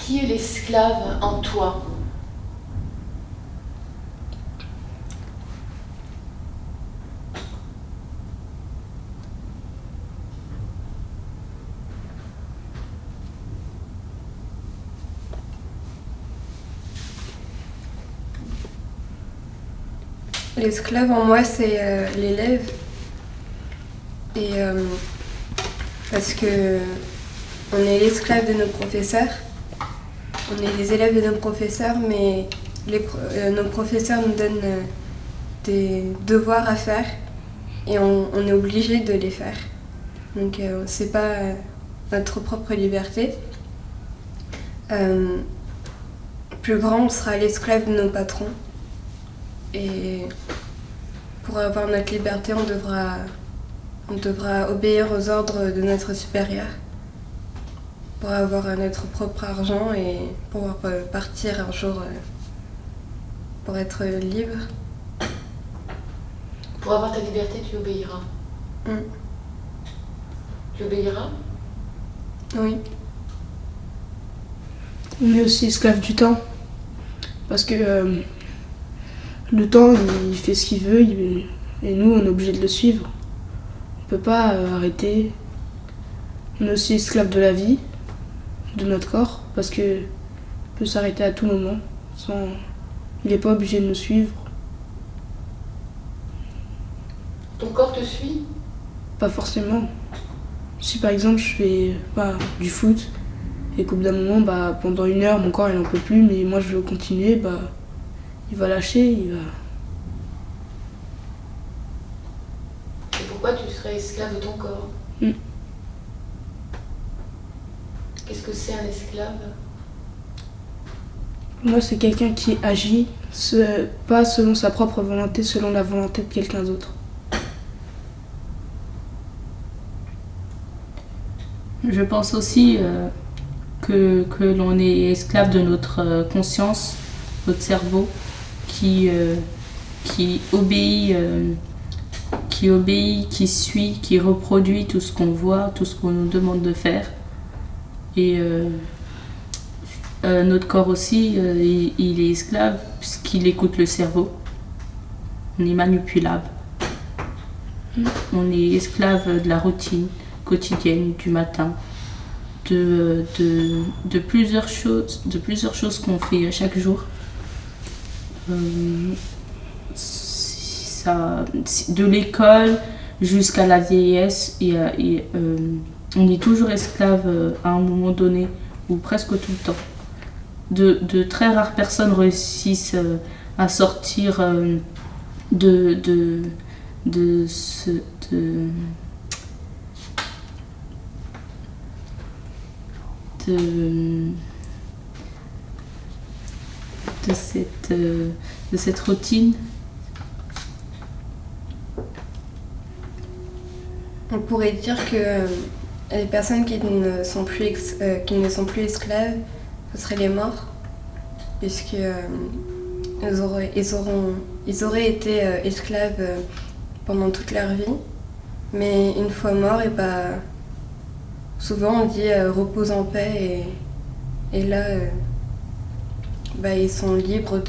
Qui est l'esclave en toi? L'esclave en moi, c'est l'élève. Et parce que on est l'esclave de nos professeurs. On est les élèves de nos professeurs, mais nos professeurs nous donnent des devoirs à faire et on est obligé de les faire. Donc c'est pas notre propre liberté. Plus grand, on sera l'esclave de nos patrons. Et pour avoir notre liberté, on devra obéir aux ordres de notre supérieur pour avoir notre propre argent et pouvoir partir un jour pour être libre. Pour avoir ta liberté, tu obéiras. Tu obéiras? Oui. On est aussi esclave du temps. Parce que le temps, il fait ce qu'il veut et nous, on est obligé de le suivre. On peut pas arrêter. On est aussi esclave de la vie, de notre corps, parce que peut s'arrêter à tout moment. Il n'est pas obligé de nous suivre. Ton corps te suit? Pas forcément. Si par exemple je fais du foot et qu'au bout d'un moment, pendant 1 heure, mon corps il n'en peut plus, mais moi je veux continuer, il va lâcher, Et pourquoi tu serais esclave de ton corps? Qu'est-ce que c'est un esclave? Moi, c'est quelqu'un qui agit pas selon sa propre volonté, selon la volonté de quelqu'un d'autre. Je pense aussi que l'on est esclave de notre conscience, notre cerveau, qui obéit, qui suit, qui reproduit tout ce qu'on voit, tout ce qu'on nous demande de faire. Et notre corps aussi, il est esclave puisqu'il écoute le cerveau. On est manipulable. On est esclave de la routine quotidienne du matin, de plusieurs choses qu'on fait chaque jour. De l'école jusqu'à la vieillesse, on est toujours esclave à un moment donné, ou presque tout le temps. De très rares personnes réussissent à sortir de cette routine. On pourrait dire que les personnes qui ne sont plus esclaves, ce seraient les morts, puisqu'ils ils auraient été esclaves pendant toute leur vie, mais une fois morts, souvent on dit repose en paix, et là, ils sont libres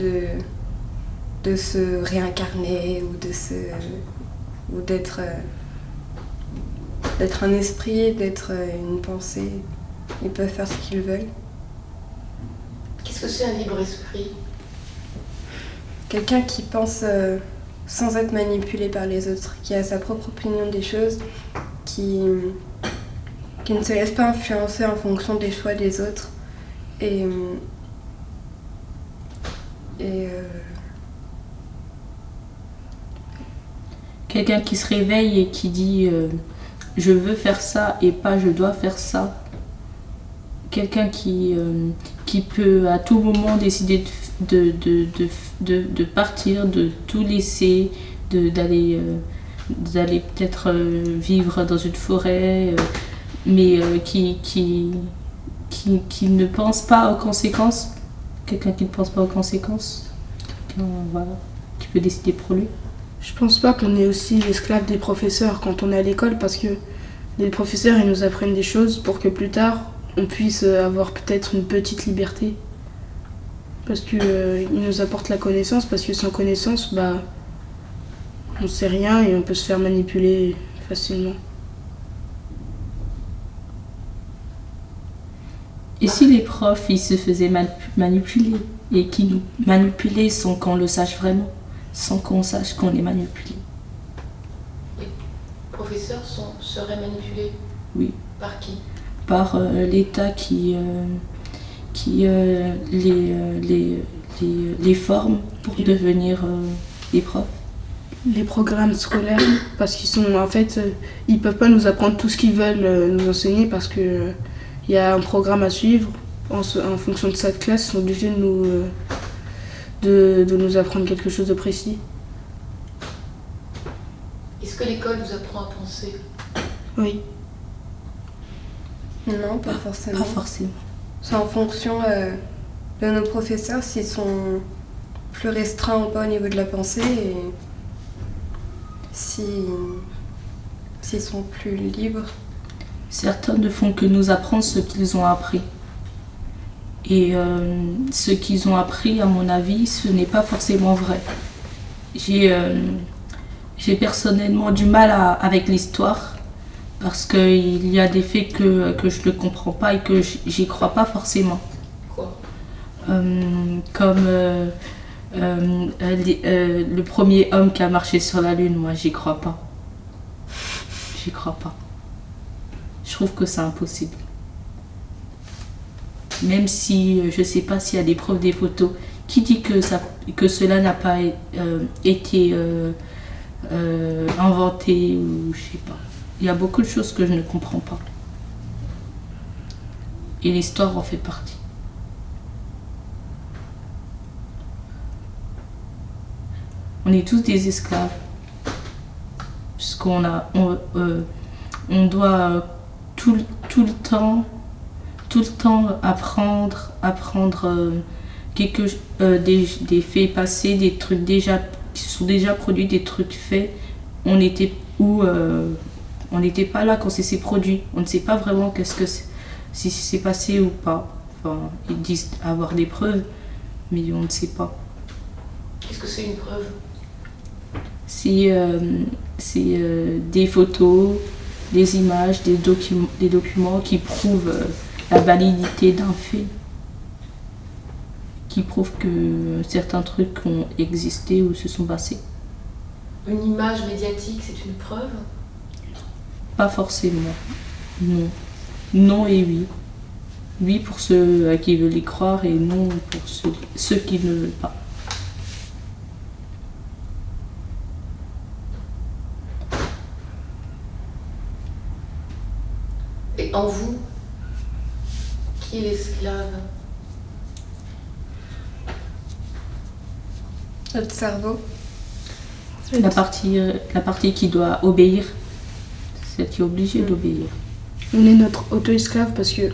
de se réincarner ou d'être un esprit, d'être une pensée. Ils peuvent faire ce qu'ils veulent. Qu'est-ce que c'est un libre esprit? Quelqu'un qui pense sans être manipulé par les autres, qui a sa propre opinion des choses, qui ne se laisse pas influencer en fonction des choix des autres. Quelqu'un qui se réveille et qui dit je veux faire ça et pas je dois faire ça. Quelqu'un qui peut à tout moment décider de partir, de tout laisser, d'aller peut-être vivre dans une forêt, mais qui ne pense pas aux conséquences. Quelqu'un qui ne pense pas aux conséquences. Voilà, qui peut décider pour lui. Je pense pas qu'on est aussi l'esclave des professeurs quand on est à l'école, parce que les professeurs ils nous apprennent des choses pour que plus tard on puisse avoir peut-être une petite liberté. Parce qu'il nous apporte la connaissance, parce que sans connaissance, on sait rien et on peut se faire manipuler facilement. Et si les profs, ils se faisaient manipuler et qui nous manipulaient sans qu'on le sache vraiment, sans qu'on sache qu'on est manipulé? Les professeurs seraient manipulés? Oui. Par qui? Par l'État qui les forme pour devenir des profs. Les programmes scolaires, parce qu'ils sont en fait, ils peuvent pas nous apprendre tout ce qu'ils veulent nous enseigner parce que il y a un programme à suivre en fonction de cette classe, ils sont obligés de nous apprendre quelque chose de précis. Est-ce que l'école vous apprend à penser? Oui. Non, pas forcément. Pas forcément. C'est en fonction de nos professeurs, s'ils sont plus restreints ou pas au niveau de la pensée, et s'ils sont plus libres. Certains ne font que nous apprendre ce qu'ils ont appris. Et ce qu'ils ont appris, à mon avis, ce n'est pas forcément vrai. J'ai personnellement du mal avec l'histoire parce qu'il y a des faits que je ne comprends pas et que j'y crois pas forcément. Quoi? Comme le premier homme qui a marché sur la Lune, moi j'y crois pas. J'y crois pas. Je trouve que c'est impossible. Même si je sais pas s'il y a des preuves, des photos, qui dit que cela n'a pas été inventé ou je sais pas. Il y a beaucoup de choses que je ne comprends pas. Et l'histoire en fait partie. On est tous des esclaves. Puisqu'on on doit tout le temps apprendre des faits passés, des trucs déjà qui sont déjà produits, des trucs faits. On n'était pas là quand c'est produit. On ne sait pas vraiment si c'est passé ou pas. Enfin, ils disent avoir des preuves, mais on ne sait pas. Qu'est-ce que c'est une preuve? C'est des photos, des images, des documents qui prouvent la validité d'un fait, qui prouvent que certains trucs ont existé ou se sont passés. Une image médiatique, c'est une preuve? Pas forcément. Non. Non et oui. Oui pour ceux qui veulent y croire et non pour ceux qui ne veulent pas. Et en vous, qui est l'esclave? Notre cerveau. La partie qui doit obéir, celle qui est obligée d'obéir. On est notre auto-esclave parce que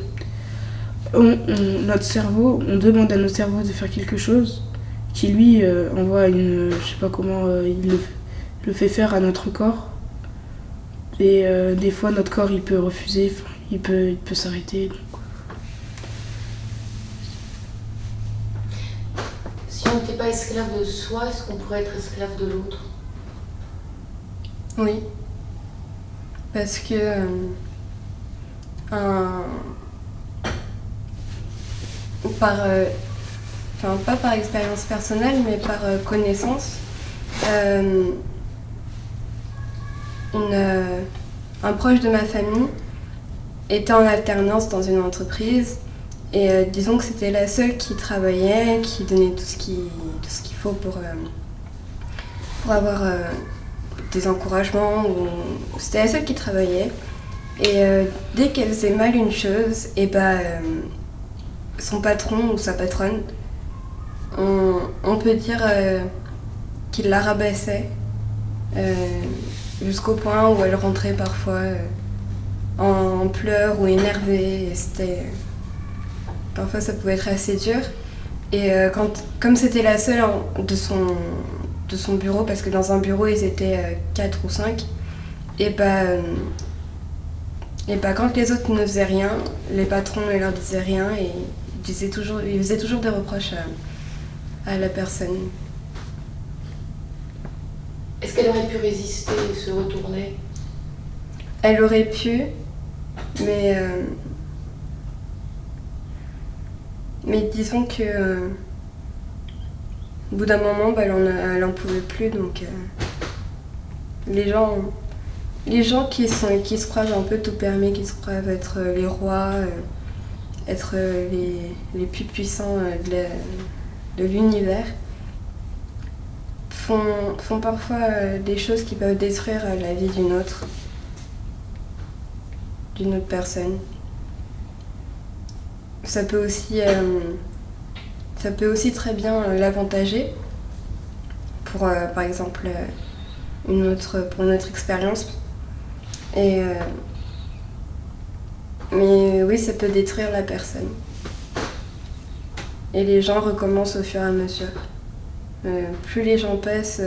notre cerveau, on demande à notre cerveau de faire quelque chose qui lui envoie je sais pas comment, il le fait faire à notre corps. Et des fois notre corps il peut refuser, il peut s'arrêter. Si on n'était pas esclave de soi, est-ce qu'on pourrait être esclave de l'autre? Oui. Parce que pas par expérience personnelle, mais par connaissance, un proche de ma famille était en alternance dans une entreprise et disons que c'était la seule qui travaillait, qui donnait tout ce qu'il faut pour avoir des encouragements. C'était la seule qui travaillait et dès qu'elle faisait mal une chose, et son patron ou sa patronne, on peut dire qu'il la rabaissait jusqu'au point où elle rentrait parfois en pleurs ou énervée. Et parfois ça pouvait être assez dur. Et comme c'était la seule de son bureau, parce que dans un bureau ils étaient 4 ou 5, et Et bah, quand les autres ne faisaient rien, les patrons ne leur disaient rien et ils faisaient toujours des reproches à la personne. Est-ce qu'elle aurait pu résister et se retourner? Elle aurait pu, mais disons que au bout d'un moment, bah, elle en pouvait plus, donc les gens qui se croient un peu tout permis, qui se croient être les rois, être les plus puissants de l'univers, font parfois des choses qui peuvent détruire la vie d'une autre personne. Ça peut aussi très bien l'avantager pour, par exemple, pour une autre expérience. Mais oui, ça peut détruire la personne. Et les gens recommencent au fur et à mesure. Plus les gens passent,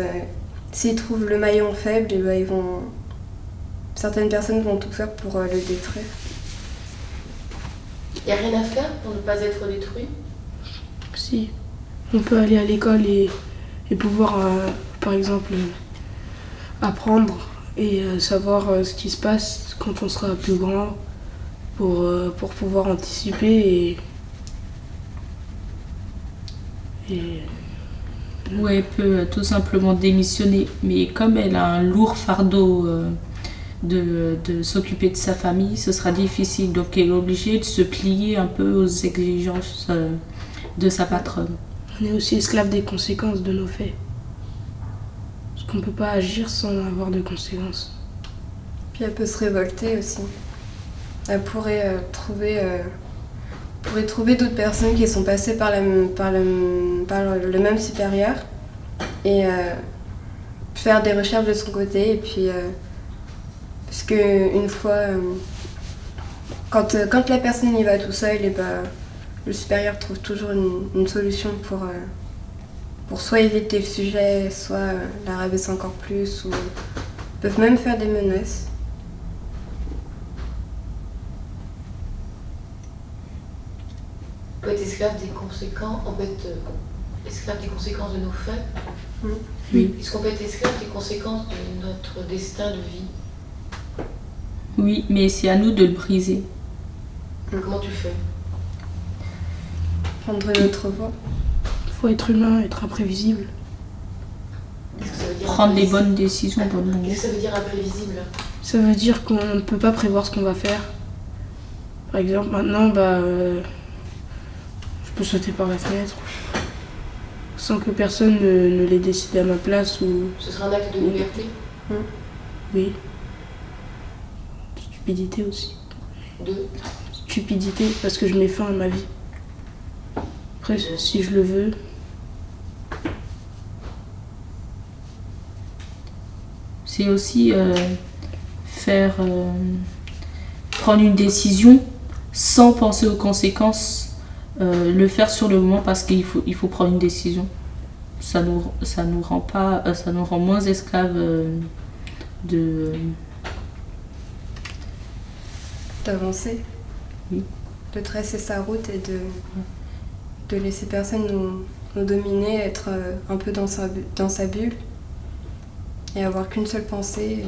s'ils trouvent le maillon faible, et ben, certaines personnes vont tout faire pour le détruire. Il n'y a rien à faire pour ne pas être détruit? Si, on peut aller à l'école et pouvoir, par exemple, apprendre et savoir ce qui se passe quand on sera plus grand pour pouvoir anticiper Ou elle peut tout simplement démissionner. Mais comme elle a un lourd fardeau de s'occuper de sa famille, ce sera difficile. Donc elle est obligée de se plier un peu aux exigences de sa patronne. On est aussi esclave des conséquences de nos faits. Parce qu'on ne peut pas agir sans avoir de conséquences. Puis elle peut se révolter aussi. Elle pourrait trouver d'autres personnes qui sont passées par le même supérieur et faire des recherches de son côté. Et puis, parce qu'une fois, quand la personne y va tout seul, et ben, le supérieur trouve toujours une solution pour soit éviter le sujet, soit la rabaisser encore plus, ou peuvent même faire des menaces. On peut être esclave des conséquences, on peut être esclave des conséquences de nos faits. Oui. Est-ce qu'on peut être esclave des conséquences de notre destin de vie? Oui, mais c'est à nous de le briser. Comment tu fais? Prendre notre voie. Il faut être humain, être imprévisible. Qu'est-ce que ça veut dire? Prendre les bonnes décisions au bon moment. Qu'est-ce que ça veut dire imprévisible? Ça veut dire qu'on ne peut pas prévoir ce qu'on va faire. Par exemple, maintenant, je peux sauter par la fenêtre sans que personne ne l'ait décidé à ma place ou... Ce sera un acte de liberté? Oui. Stupidité aussi. Stupidité parce que je mets fin à ma vie. Après, si je le veux... C'est aussi prendre une décision sans penser aux conséquences, le faire sur le moment parce qu'il faut prendre une décision. Ça nous rend moins esclaves d'avancer, oui. De tracer sa route et de laisser personne nous dominer, être un peu dans sa bulle et avoir qu'une seule pensée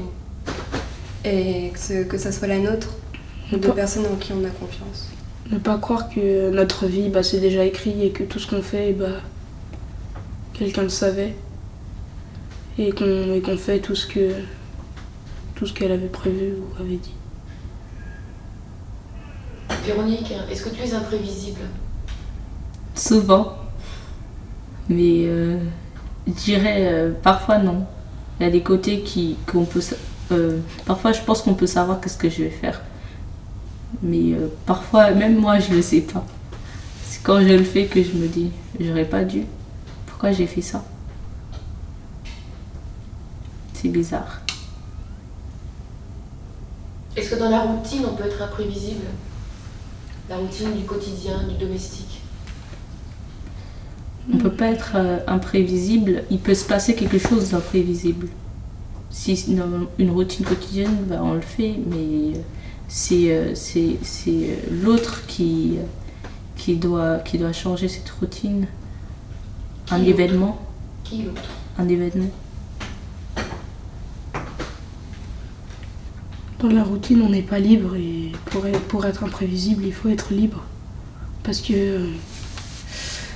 et que ça soit la nôtre, de personnes en qui on a confiance. Ne pas croire que notre vie, c'est déjà écrit et que tout ce qu'on fait, quelqu'un le savait et qu'on fait tout ce qu'elle avait prévu ou avait dit. Véronique, est-ce que tu es imprévisible? Souvent. Mais je dirais parfois non. Il y a des côtés qu'on peut... parfois je pense qu'on peut savoir qu'est-ce que je vais faire. Mais parfois, même moi, je le sais pas. C'est quand je le fais que je me dis, j'aurais pas dû. Pourquoi j'ai fait ça? C'est bizarre. Est-ce que dans la routine, on peut être imprévisible? La routine du quotidien, du domestique? On peut pas être imprévisible. Il peut se passer quelque chose d'imprévisible. Si dans une routine quotidienne, on le fait, mais c'est l'autre qui doit changer cette routine. Un Qui événement. Qui l'autre? Un événement. Dans la routine, on n'est pas libre et pour être imprévisible, il faut être libre. Parce que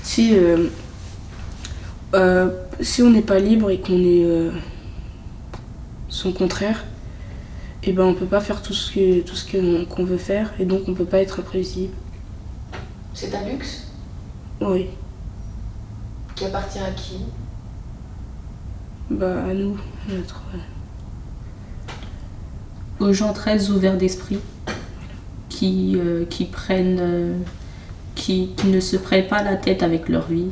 si on n'est pas libre et qu'on est son contraire, et ben on peut pas faire tout ce qu'on veut faire et donc on peut pas être imprévisible. C'est un luxe Oui, qui appartient à qui? bah à nous, Aux gens très ouverts d'esprit qui prennent qui ne se prennent pas la tête avec leur vie.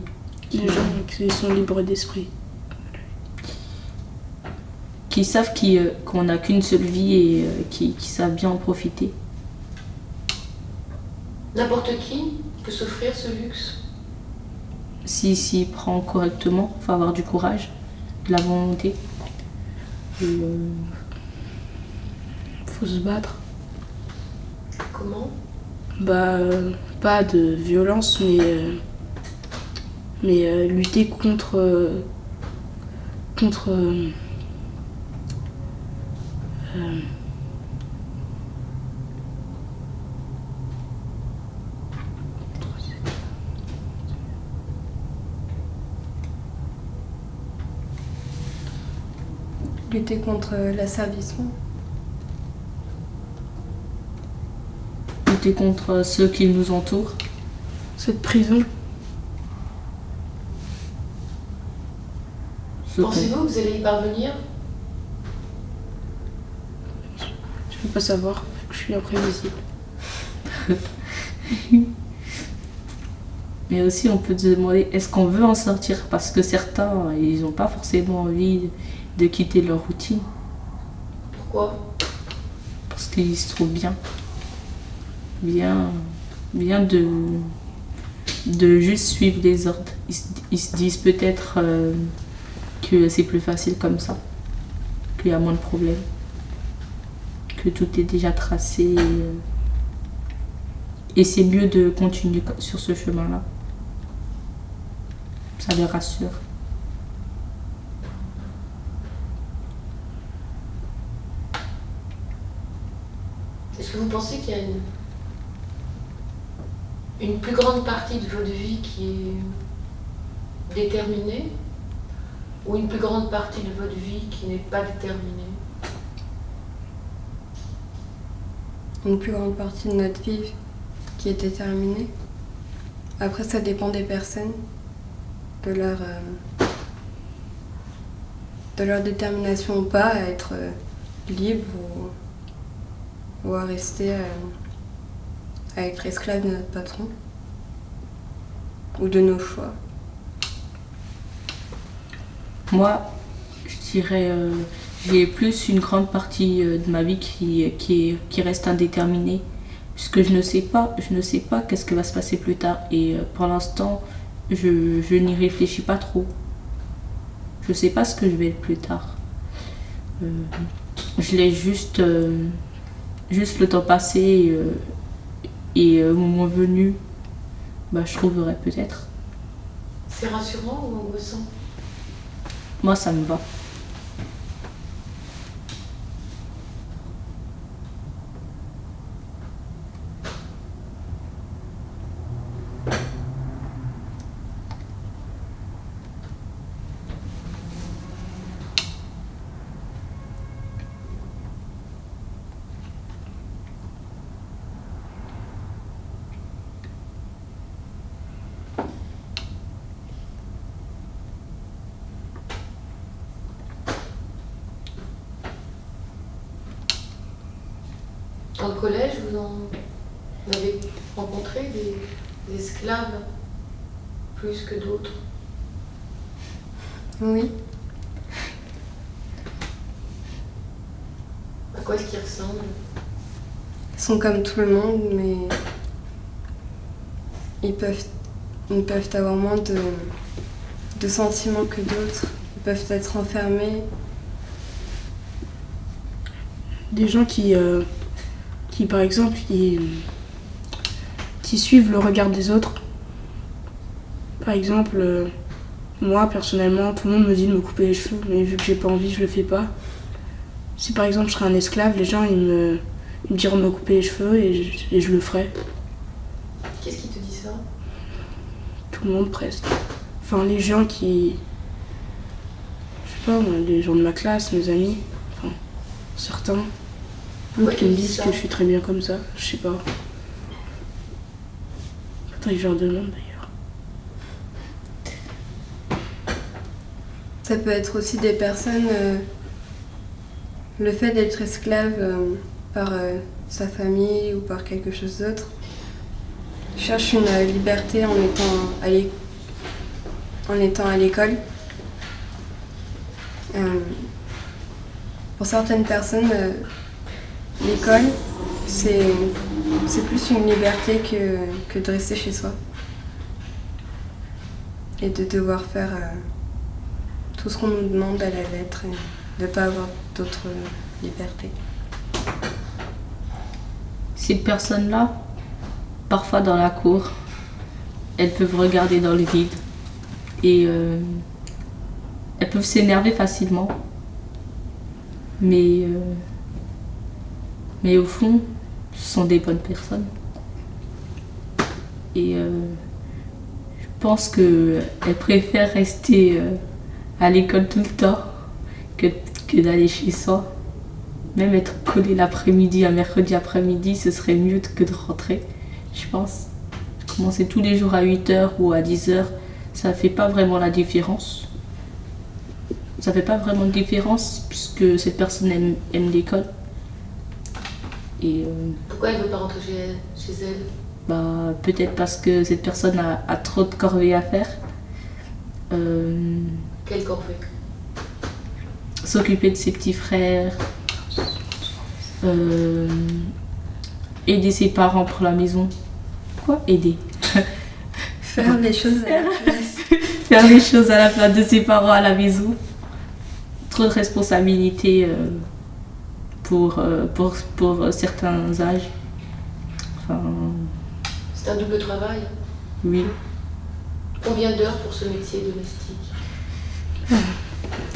les gens qui sont libres d'esprit. Qui savent qu'on n'a qu'une seule vie et qui savent bien en profiter. N'importe qui peut s'offrir ce luxe. S'y prend correctement, il faut avoir du courage, de la volonté. Faut se battre. Comment? Bah pas de violence mais lutter contre Lutter contre l'asservissement. Lutter contre ceux qui nous entourent. cette prison. Pensez-vous que vous allez y parvenir? Je peux pas savoir, je suis imprévisible. Mais aussi, on peut se demander, est-ce qu'on veut en sortir? Parce que certains, ils n'ont pas forcément envie de quitter leur routine. Pourquoi? Parce qu'ils se trouvent bien. Bien de juste suivre les ordres. Ils se disent peut-être que c'est plus facile comme ça, qu'il y a moins de problèmes, que tout est déjà tracé. Et c'est mieux de continuer sur ce chemin-là. Ça les rassure. Est-ce que vous pensez qu'il y a une plus grande partie de votre vie qui est déterminée ou une plus grande partie de votre vie qui n'est pas déterminée? Une plus grande partie de notre vie qui est déterminée. Après, ça dépend des personnes, de leur détermination ou pas à être libre ou à rester à être esclave de notre patron ou de nos choix. Moi, je dirais, j'ai plus une grande partie de ma vie qui reste indéterminée, puisque je ne sais pas qu'est-ce qui va se passer plus tard. Et pour l'instant, je n'y réfléchis pas trop. Je sais pas ce que je vais être plus tard. Je laisse juste le temps passer et au moment venu, je trouverai peut-être. C'est rassurant ou angoissant? Moi, ça me va. Dans le collège, vous avez rencontré des esclaves plus que d'autres? Oui, À quoi est-ce qu'ils ressemblent? ils sont comme tout le monde, mais ils peuvent avoir moins de sentiments que d'autres. Ils peuvent être enfermés. Des gens qui qui par exemple, qui suivent le regard des autres. Par exemple, moi personnellement, tout le monde me dit de me couper les cheveux, mais vu que j'ai pas envie, je le fais pas. Si par exemple je serais un esclave, les gens ils me diront de me couper les cheveux et je le ferais. Qu'est-ce qui te dit ça? Tout le monde presque. Enfin les gens qui... Je sais pas moi, les gens de ma classe, mes amis, enfin certains. D'autres qui me disent que je suis très bien comme ça, je sais pas. Faudrait que je leur demande d'ailleurs. Ça peut être aussi des personnes, le fait d'être esclave par sa famille ou par quelque chose d'autre, cherche une liberté en étant à l'école. Pour certaines personnes, l'école, c'est plus une liberté que de rester chez soi et de devoir faire tout ce qu'on nous demande à la lettre et de ne pas avoir d'autres libertés. Ces personnes-là, parfois dans la cour, elles peuvent regarder dans le vide et elles peuvent s'énerver facilement. Mais au fond, ce sont des bonnes personnes. Et je pense qu'elles préfèrent rester à l'école tout le temps que d'aller chez soi. Même être collé l'après-midi, un mercredi après-midi, ce serait mieux que de rentrer, je pense. Commencer tous les jours à 8h ou à 10h, ça ne fait pas vraiment la différence. Ça ne fait pas vraiment de différence puisque cette personne aime l'école. Et pourquoi elle ne veut pas rentrer chez elle? Bah, peut-être parce que cette personne a trop de corvées à faire. Quelle corvée? S'occuper de ses petits frères, aider ses parents pour la maison. Quoi? Aider. Faire les choses à la place. Faire les choses à la place de ses parents à la maison. Trop de responsabilités pour certains âges. Enfin, c'est un double travail. Oui. Combien d'heures pour ce métier domestique?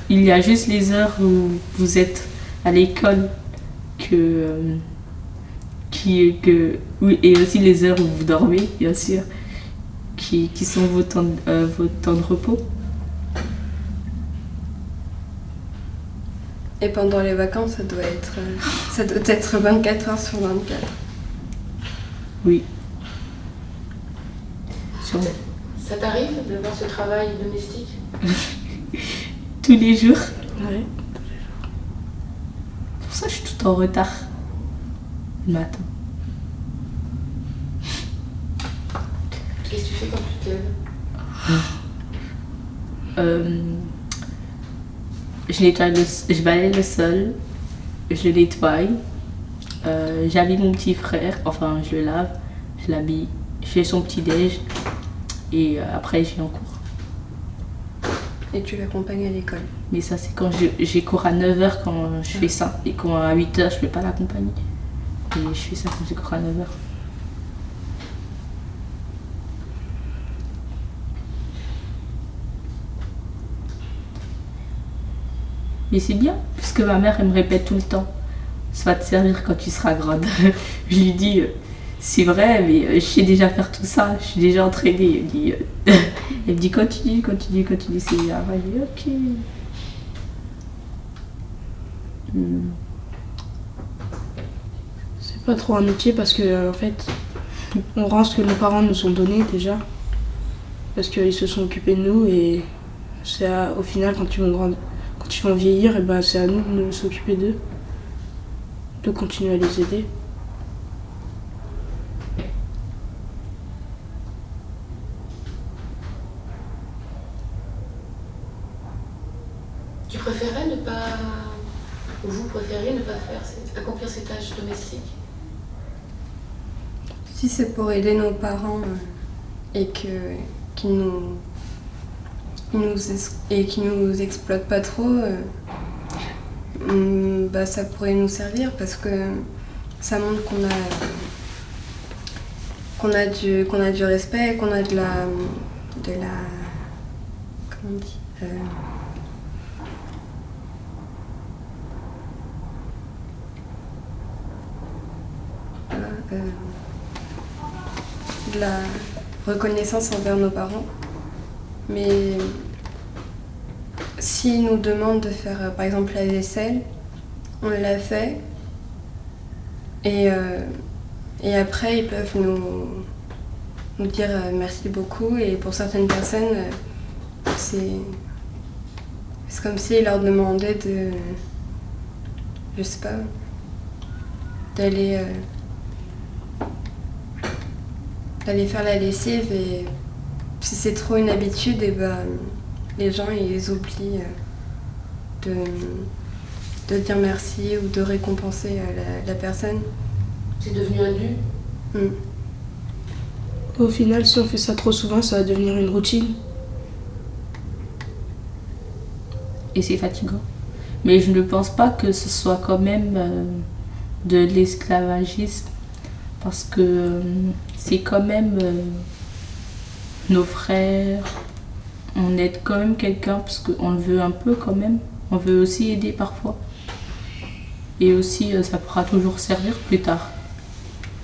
Il y a juste les heures où vous êtes à l'école et aussi les heures où vous dormez, bien sûr, qui sont vos temps de repos. Et pendant les vacances, ça doit être 24 heures sur 24. Oui. Ça t'arrive de voir ce travail domestique? Tous les jours. Ouais. C'est pour ça que je suis tout en retard le matin. Qu'est-ce que tu fais quand tu te lèves? Je balaye le sol, je le nettoie, j'habille mon petit frère, enfin je le lave, je l'habille, je fais son petit déj et après je vais en cours. Et tu l'accompagnes à l'école? Mais ça c'est quand j'ai cours à 9h quand je fais ça et quand à 8h je ne peux pas l'accompagner. Et je fais ça quand j'ai cours à 9h. Mais c'est bien, puisque ma mère elle me répète tout le temps, ça va te servir quand tu seras grande. Je lui dis, c'est vrai, mais je sais déjà faire tout ça, je suis déjà entraînée. Elle me dit, continue, c'est bien. Je dis, ok. C'est pas trop un métier parce que en fait, on rend ce que nos parents nous ont donné déjà. Parce qu'ils se sont occupés de nous et c'est au final quand ils vont vieillir, et ben c'est à nous de nous s'occuper d'eux, de continuer à les aider. Tu préférais ne pas... Ou vous préfériez ne pas accomplir ces tâches domestiques? Si c'est pour aider nos parents et qu'ils nous exploitent pas trop, bah, ça pourrait nous servir parce que ça montre qu'on a du respect, qu'on a de la comment on dit de la reconnaissance envers nos parents. Mais s'ils nous demandent de faire par exemple la vaisselle, on l'a fait. Et après, ils peuvent nous dire merci beaucoup. Et pour certaines personnes, c'est comme s'ils leur demandaient je sais pas, d'aller faire la lessive. Et si c'est trop une habitude, et les gens ils oublient de dire merci ou de récompenser la personne. C'est devenu un dû. Au final, si on fait ça trop souvent, ça va devenir une routine. Et c'est fatigant. Mais je ne pense pas que ce soit quand même de l'esclavagisme, parce que c'est quand même nos frères. On aide quand même quelqu'un parce qu'on le veut un peu quand même. On veut aussi aider parfois. Et aussi, ça pourra toujours servir plus tard.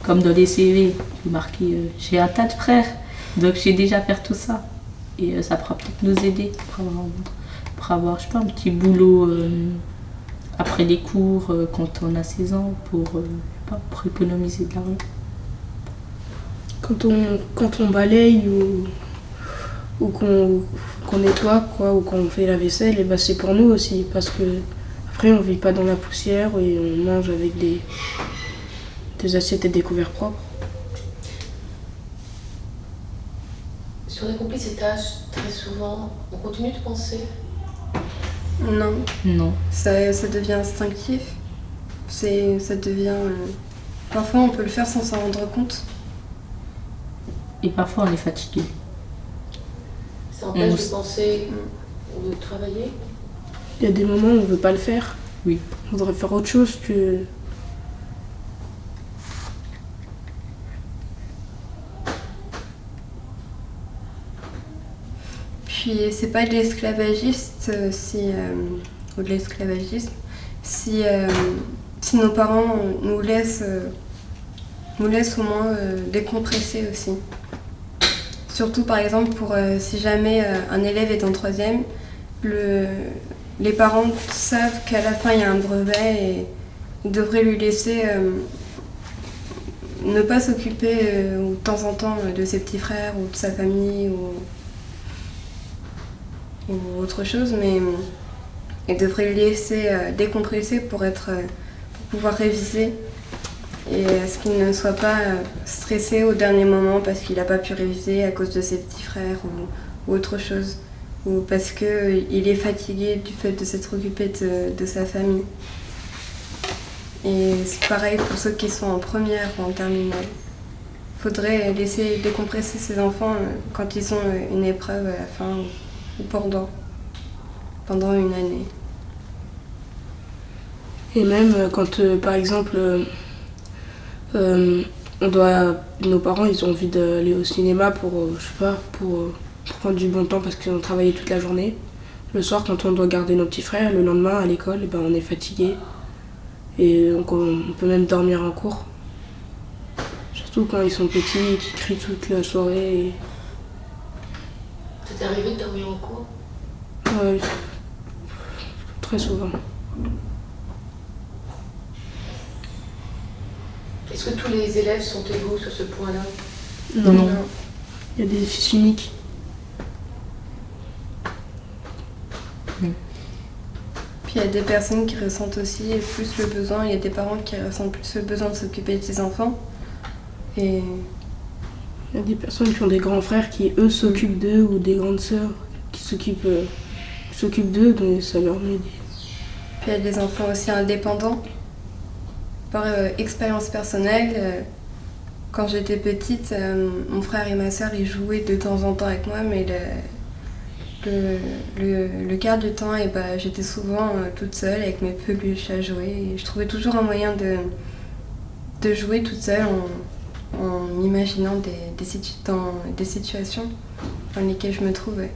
Comme dans les CV, j'ai marqué j'ai un tas de frères, donc j'ai déjà faire tout ça. Et ça pourra peut-être nous aider pour avoir je sais pas, un petit boulot après les cours quand on a 16 ans pour économiser de l'argent. Quand on balaye ou qu'on nettoie quoi, ou qu'on fait la vaisselle, et c'est pour nous aussi, parce que après on vit pas dans la poussière et on mange avec des assiettes et des couverts propres. Si on accomplit ces tâches très souvent, on continue de penser. Non. Ça devient instinctif. Ça devient... Parfois on peut le faire sans s'en rendre compte. Et parfois on est fatigué. Ça empêche de penser ou de travailler. Il y a des moments où on veut pas le faire. Oui. On voudrait faire autre chose que... Puis c'est pas de l'esclavagisme ou de l'esclavagisme si nos parents nous laissent au moins décompresser aussi. Surtout par exemple pour si jamais un élève est en troisième, les parents savent qu'à la fin il y a un brevet et ils devraient lui laisser ne pas s'occuper de temps en temps de ses petits frères ou de sa famille ou autre chose, mais il devrait le laisser décompresser pour pouvoir réviser et à ce qu'il ne soit pas stressé au dernier moment parce qu'il n'a pas pu réviser à cause de ses petits frères ou autre chose, ou parce qu'il est fatigué du fait de s'être occupé de sa famille. Et c'est pareil pour ceux qui sont en première ou en terminale. Il faudrait laisser décompresser ses enfants quand ils ont une épreuve à la fin ou pendant une année. Et même quand, par exemple, nos parents, ils ont envie d'aller au cinéma pour prendre du bon temps parce qu'ils ont travaillé toute la journée. Le soir, quand on doit garder nos petits frères, le lendemain à l'école, on est fatigué. Et donc on peut même dormir en cours. Surtout quand ils sont petits et qu'ils crient toute la soirée. Ça t'est arrivé de dormir en cours? Ouais, très souvent. Est-ce que tous les élèves sont égaux sur ce point-là? Non. Il y a des fils uniques. Puis il y a des personnes qui ressentent aussi plus le besoin, il y a des parents qui ressentent plus le besoin de s'occuper de ses enfants. Et il y a des personnes qui ont des grands frères qui, eux, s'occupent d'eux, ou des grandes sœurs qui s'occupent d'eux, donc ça leur met des... Puis il y a des enfants aussi indépendants. Par expérience personnelle, quand j'étais petite, mon frère et ma sœur ils jouaient de temps en temps avec moi, mais le quart du temps j'étais souvent toute seule avec mes peluches à jouer. Et je trouvais toujours un moyen de jouer toute seule en imaginant des situations dans lesquelles je me trouvais.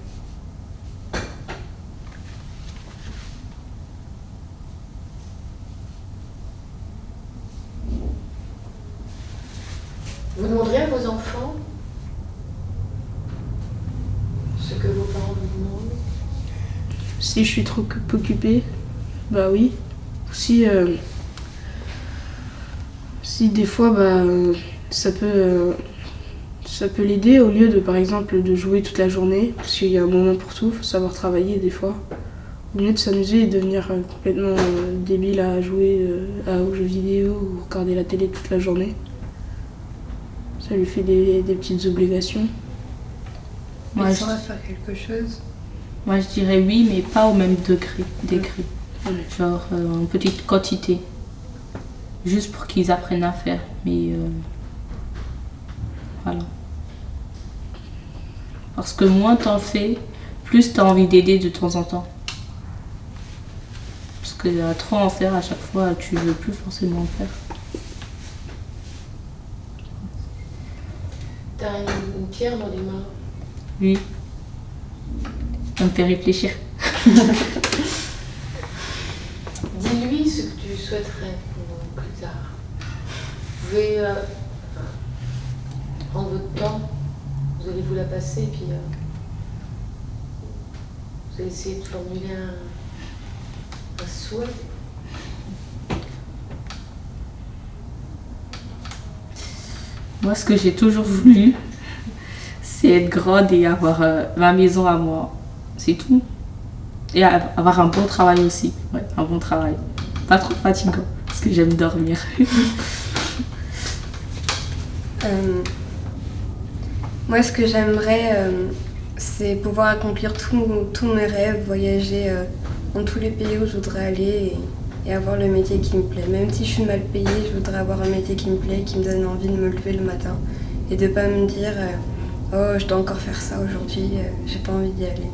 Vous demanderez à vos enfants ce que vos parents vous demandent? Si je suis trop occupée, bah oui. Si des fois, ça peut l'aider au lieu de, par exemple, de jouer toute la journée, parce qu'il y a un moment pour tout, faut savoir travailler des fois. Au lieu de s'amuser et devenir complètement débile à jouer aux jeux vidéo ou regarder la télé toute la journée. Ça lui fait des petites obligations. Il saura faire quelque chose. Moi, je dirais oui, mais pas au même degré. Genre en petite quantité. Juste pour qu'ils apprennent à faire. Mais voilà. Parce que moins t'en fais, plus t'as envie d'aider de temps en temps. Parce que à trop en faire à chaque fois, tu veux plus forcément en faire. T'as une pierre dans les mains. Oui. Ça me fait réfléchir. Dis-lui ce que tu souhaiterais pour plus tard. Vous pouvez prendre votre temps, vous allez vous la passer, puis vous allez essayer de formuler un souhait. Moi, ce que j'ai toujours voulu, c'est être grande et avoir ma maison à moi. C'est tout. Et avoir un bon travail aussi. Ouais, un bon travail. Pas trop fatigant, parce que j'aime dormir. Moi, ce que j'aimerais, c'est pouvoir accomplir tous mes rêves, voyager dans tous les pays où je voudrais aller et avoir le métier qui me plaît. Même si je suis mal payée, je voudrais avoir un métier qui me plaît, qui me donne envie de me lever le matin et de pas me dire oh, je dois encore faire ça aujourd'hui, j'ai pas envie d'y aller.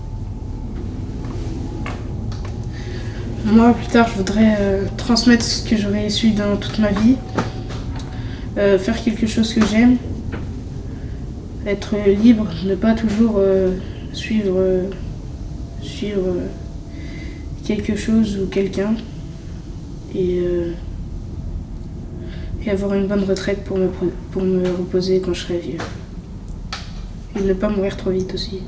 Moi, plus tard, je voudrais transmettre ce que j'aurais su dans toute ma vie, faire quelque chose que j'aime, être libre, ne pas toujours suivre quelque chose ou quelqu'un, et avoir une bonne retraite pour me reposer quand je serai vieux. Et ne pas mourir trop vite aussi.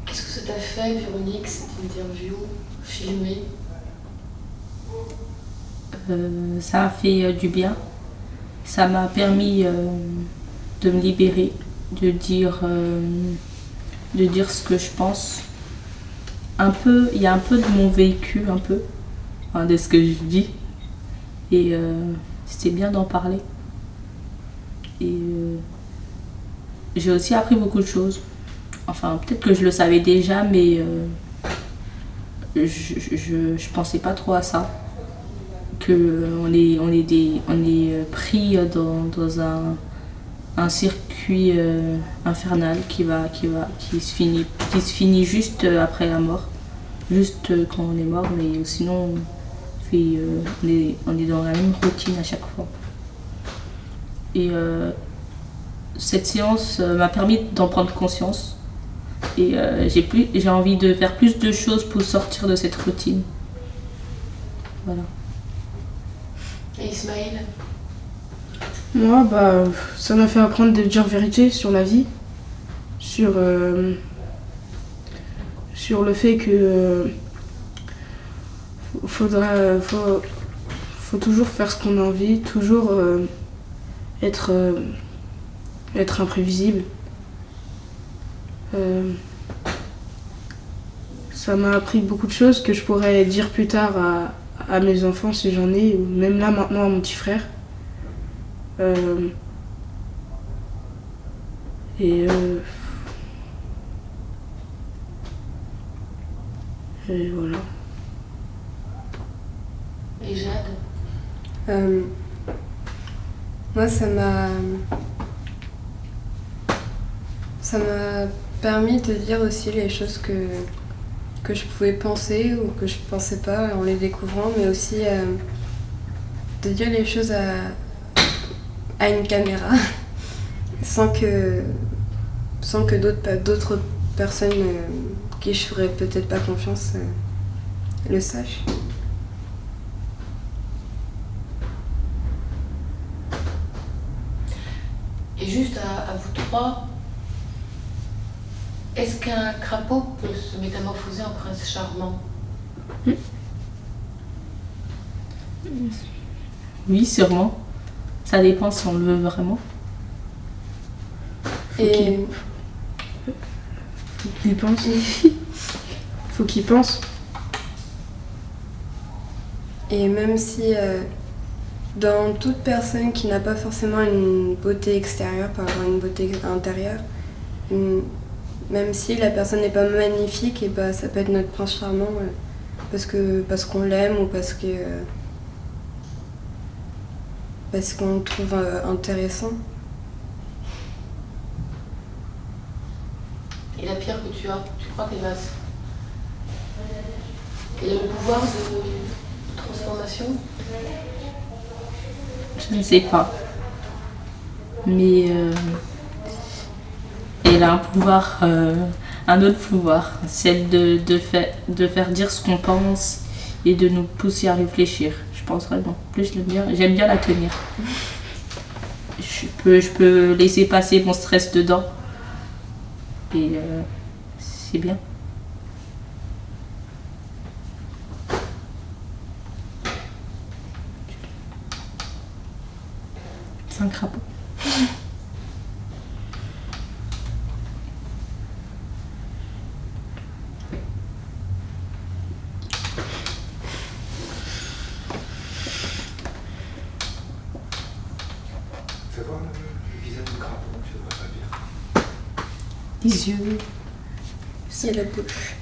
Qu'est-ce que ça t'a fait, Véronique, cette interview filmée? Ça a fait du bien. Ça m'a permis de me libérer, de dire ce que je pense. Il y a un peu de mon vécu, enfin, de ce que je vis. Et c'était bien d'en parler. Et j'ai aussi appris beaucoup de choses. Enfin, peut-être que je le savais déjà, mais je pensais pas trop à ça. Qu'on est pris dans un circuit infernal qui se finit juste après la mort. Juste quand on est mort, mais sinon on est dans la même routine à chaque fois. Et cette séance m'a permis d'en prendre conscience. Et j'ai envie de faire plus de choses pour sortir de cette routine. Voilà. Et Ismaël? Moi, ça m'a fait apprendre de dire vérité sur la vie, sur le fait que faut toujours faire ce qu'on a envie, toujours être imprévisible. Ça m'a appris beaucoup de choses que je pourrais dire plus tard à mes enfants si j'en ai, ou même là maintenant à mon petit frère. Et voilà. Et Jade? Moi, ça m'a Ça m'a permis de dire aussi les choses que je pouvais penser ou que je pensais pas en les découvrant, mais aussi de dire les choses à une caméra sans que d'autres personnes qui je ferais peut-être pas confiance le sachent. Et juste à vous trois, est-ce qu'un crapaud peut se métamorphoser en prince charmant? Oui, sûrement. Ça dépend si on le veut vraiment. Et Faut qu'il pense. Faut qu'il pense. Et même si dans toute personne qui n'a pas forcément une beauté extérieure par rapport à une beauté intérieure, même si la personne n'est pas magnifique, et bah, ça peut être notre prince charmant parce qu'on l'aime ou parce qu'on le trouve intéressant. Et la pierre que tu as, tu crois qu'elle a le pouvoir de transformation? Je ne sais pas. Mais elle a un pouvoir, un autre pouvoir, celle de faire dire ce qu'on pense et de nous pousser à réfléchir. Je pense vraiment. Plus je l'aime bien, j'aime bien la tenir. Je peux laisser passer mon stress dedans. Et c'est bien. C'est un crapaud. Fais voir le visage du crapaud, je ne vois pas bien. Les yeux. C'est la bouche.